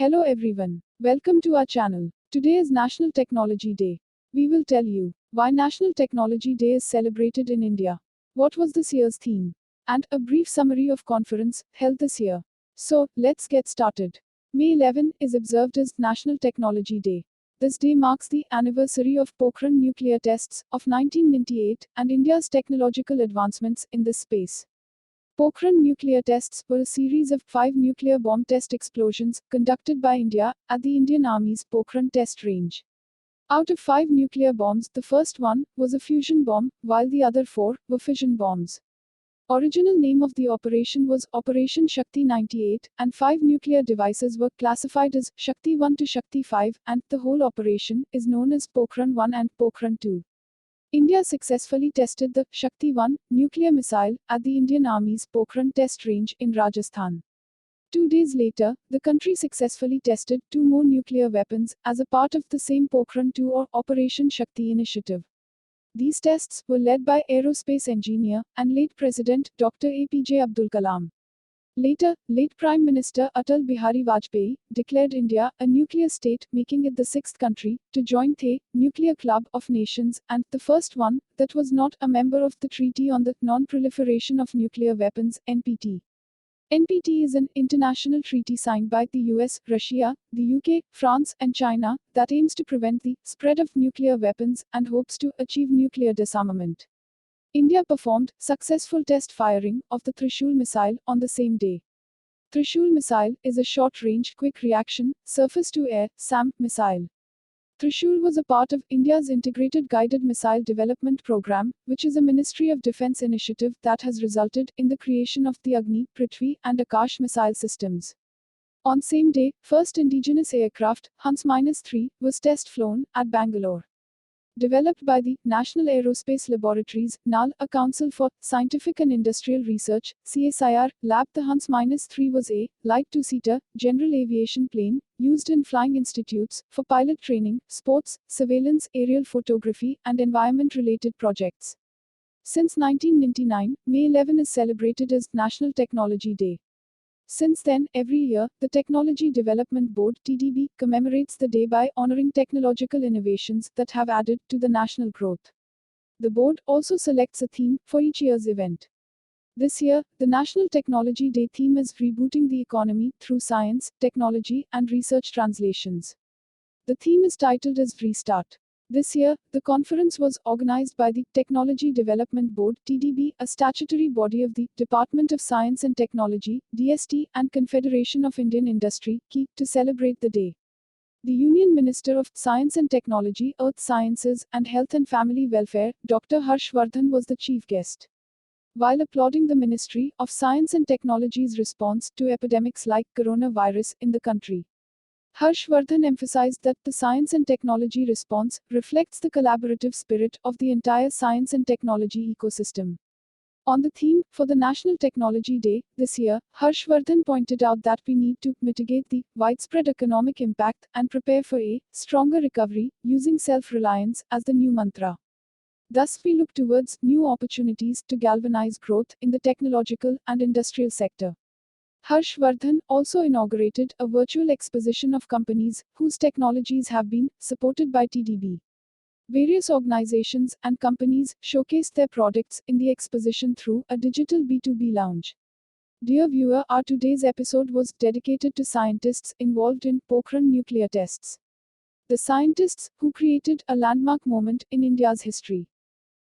Hello everyone. Welcome to our channel. Today is National Technology Day. We will tell you why National Technology Day is celebrated in India, what was this year's theme, and a brief summary of conference held this year. So, let's get started. May 11 is observed as National Technology Day. This day marks the anniversary of Pokhran nuclear tests of 1998 and India's technological advancements in this space. Pokhran nuclear tests were a series of 5 nuclear bomb test explosions conducted by India at the Indian Army's Pokhran test range. Out of 5 nuclear bombs, the first one was a fusion bomb, while the other 4 were fission bombs. Original name of the operation was Operation Shakti 98, and 5 nuclear devices were classified as Shakti 1 to Shakti 5, and the whole operation is known as Pokhran 1 and Pokhran 2. India successfully tested the Shakti 1 nuclear missile at the Indian Army's Pokhran test range in Rajasthan. 2 days later, the country successfully tested 2 more nuclear weapons as a part of the same Pokhran 2 or Operation Shakti initiative. These tests were led by aerospace engineer and late President Dr. APJ Abdul Kalam. Later, late Prime Minister Atal Bihari Vajpayee declared India a nuclear state, making it the 6th country to join the Nuclear Club of Nations, and the first one that was not a member of the Treaty on the Non-Proliferation of Nuclear Weapons (NPT). NPT is an international treaty signed by the US, Russia, the UK, France, and China that aims to prevent the spread of nuclear weapons and hopes to achieve nuclear disarmament. India performed successful test firing of the Trishul missile on the same day. Trishul missile is a short-range, quick-reaction, surface-to-air (SAM) missile. Trishul was a part of India's Integrated Guided Missile Development Program, which is a Ministry of Defense initiative that has resulted in the creation of the Agni, Prithvi, and Akash missile systems. On same day, first indigenous aircraft, Hans-3, was test-flown at Bangalore. Developed by the National Aerospace Laboratories, NAL, a Council for Scientific and Industrial Research, CSIR, lab, the Hans-3 was a light two-seater, general aviation plane, used in flying institutes, for pilot training, sports, surveillance, aerial photography, and environment-related projects. Since 1999, May 11 is celebrated as National Technology Day. Since then, every year, the Technology Development Board (TDB) commemorates the day by honoring technological innovations that have added to the national growth. The board also selects a theme for each year's event. This year, the National Technology Day theme is Rebooting the Economy through Science, Technology, and Research Translations. The theme is titled as Restart. This year, the conference was organized by the Technology Development Board (TDB), a statutory body of the Department of Science and Technology (DST) and Confederation of Indian Industry (KI), to celebrate the day. The Union Minister of Science and Technology, Earth Sciences, and Health and Family Welfare, Dr. Harsh Vardhan, was the chief guest. While applauding the Ministry of Science and Technology's response to epidemics like coronavirus in the country, Harsh Vardhan emphasized that the science and technology response reflects the collaborative spirit of the entire science and technology ecosystem. On the theme for the National Technology Day this year, Harsh Vardhan pointed out that we need to mitigate the widespread economic impact and prepare for a stronger recovery, using self-reliance as the new mantra. Thus, we look towards new opportunities to galvanize growth in the technological and industrial sector. Harsh Vardhan also inaugurated a virtual exposition of companies whose technologies have been supported by TDB. Various organizations and companies showcased their products in the exposition through a digital B2B lounge. Dear viewer, our today's episode was dedicated to scientists involved in Pokhran nuclear tests. The scientists who created a landmark moment in India's history.